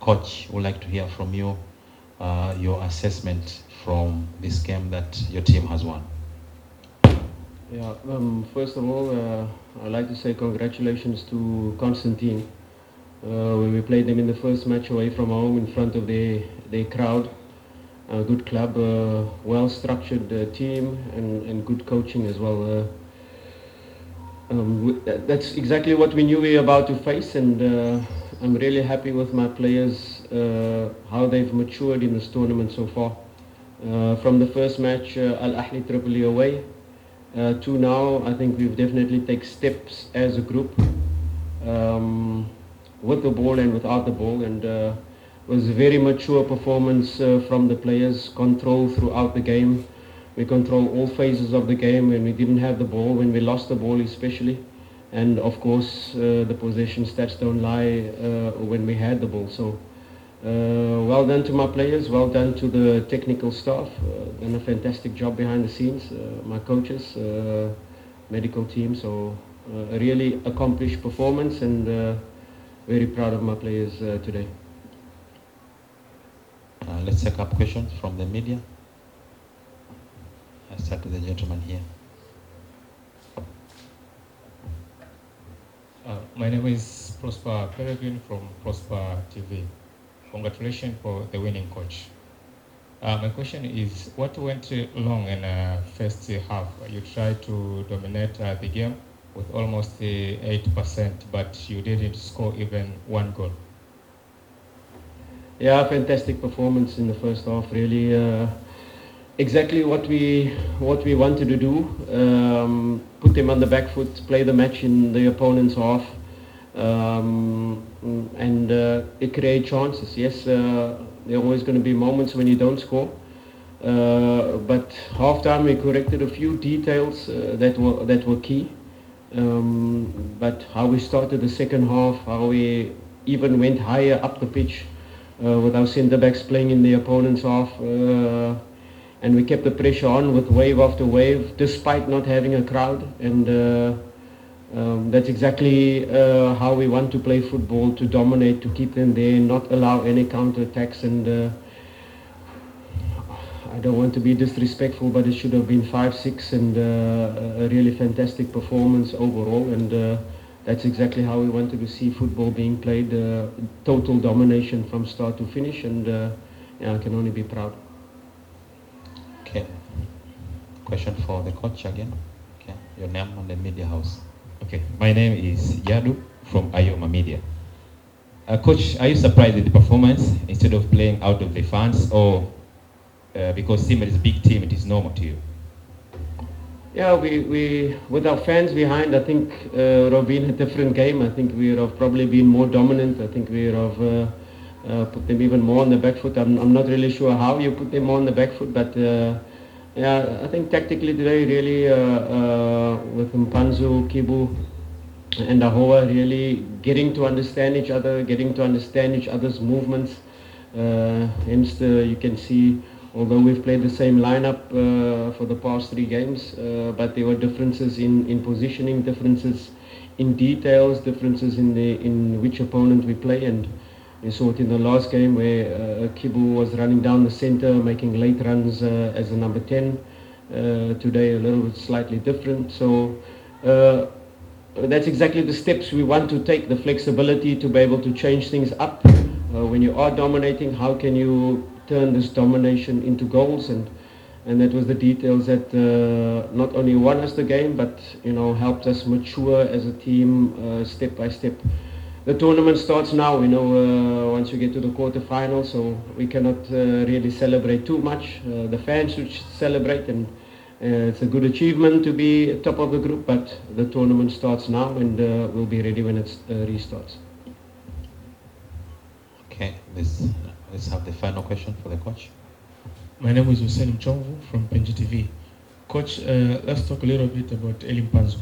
Coach, would like to hear from you your assessment from this game that your team has won. Yeah, first of all, I'd like to say congratulations to Constantine. When we played them in the first match away from home in front of their crowd. A good club, well-structured team and good coaching as well. That's exactly what we knew we were about to face, and I'm really happy with my players, how they've matured in this tournament so far. From the first match, Al Ahli Tripoli away, to now, I think we've definitely taken steps as a group, with the ball and without the ball, and was a very mature performance from the players, control throughout the game. We control all phases of the game when we didn't have the ball, when we lost the ball especially. And of course, the possession stats don't lie when we had the ball. So well done to my players, well done to the technical staff, done a fantastic job behind the scenes, my coaches, medical team. So a really accomplished performance, and very proud of my players today. Let's take up questions from the media. I start with the gentleman here. My name is Prosper Peregrine from Prosper TV. Congratulations for the winning coach. My question is, what went wrong in the first half? You tried to dominate the game with almost 8%, but you didn't score even one goal. Yeah, fantastic performance in the first half. Really, exactly what we wanted to do. Put them on the back foot, play the match in the opponent's half, and it create chances. Yes, there are always going to be moments when you don't score. But halftime we corrected a few details that were key. But how we started the second half, how we even went higher up the pitch. With our centre backs playing in the opponent's half, and we kept the pressure on with wave after wave, despite not having a crowd. And that's exactly how we want to play football: to dominate, to keep them there, not allow any counter attacks. And I don't want to be disrespectful, but it should have been 5-6, and a really fantastic performance overall. And that's exactly how we wanted to see football being played, total domination from start to finish, and yeah, I can only be proud. Okay. Question for the coach again. Okay. Your name and the media house. Okay. My name is Yadu from Ayoma Media. Coach, are you surprised with the performance instead of playing out of the fans, or because team is a big team, it is normal to you? Yeah, we with our fans behind, I think it would have been a different game. I think we would have probably been more dominant. I think we would have put them even more on the back foot. I'm not really sure how you put them more on the back foot, but yeah, I think tactically today, really with Mpanzu, Kibu, and Ahoa, really getting to understand each other, getting to understand each other's movements. Hence, you can see, although we've played the same lineup for the past 3 games, but there were differences in positioning, differences in details, differences in which opponent we play. And we saw it in the last game where Kibu was running down the center, making late runs as a number 10. Today a little bit slightly different. So that's exactly the steps we want to take, the flexibility to be able to change things up. When you are dominating, how can you turn this domination into goals? And that was the details that not only won us the game, but helped us mature as a team step by step. The tournament starts now, once we get to the quarterfinals, so we cannot really celebrate too much. The fans should celebrate, and it's a good achievement to be top of the group, but the tournament starts now, and we'll be ready when it restarts. Okay, let's have the final question for the coach. My name is Hussein Mchomvu from Penji TV. Coach, let's talk a little bit about Elie Mpanzu.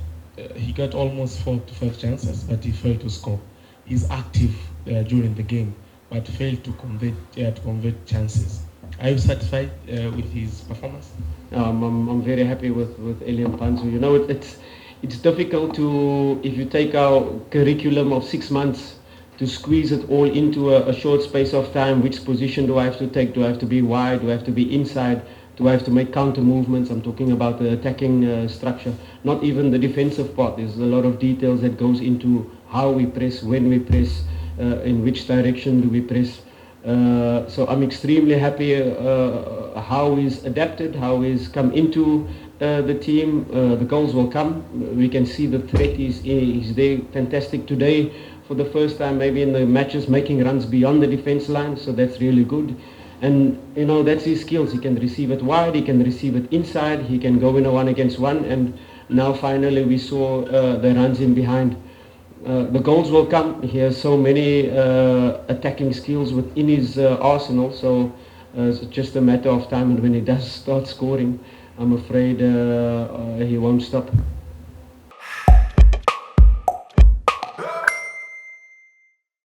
He got almost 4 to 5 chances, but he failed to score. He's active during the game, but failed to convert chances. Are you satisfied with his performance? I'm very happy with Elie Mpanzu. It's difficult to, if you take our curriculum of 6 months, to squeeze it all into a short space of time. Which position do I have to take? Do I have to be wide? Do I have to be inside? Do I have to make counter movements? I'm talking about the attacking structure, not even the defensive part. There's a lot of details that goes into how we press, when we press, in which direction do we press. So I'm extremely happy how he's adapted, how he's come into the team. The goals will come. We can see the threat is there. Fantastic today for the first time maybe in the matches, making runs beyond the defense line, so that's really good. And you know, that's his skills. He can receive it wide, he can receive it inside, he can go in a 1-against-1, and now finally we saw the runs in behind. The goals will come. He has so many attacking skills within his arsenal, so it's just a matter of time, and when he does start scoring, I'm afraid he won't stop.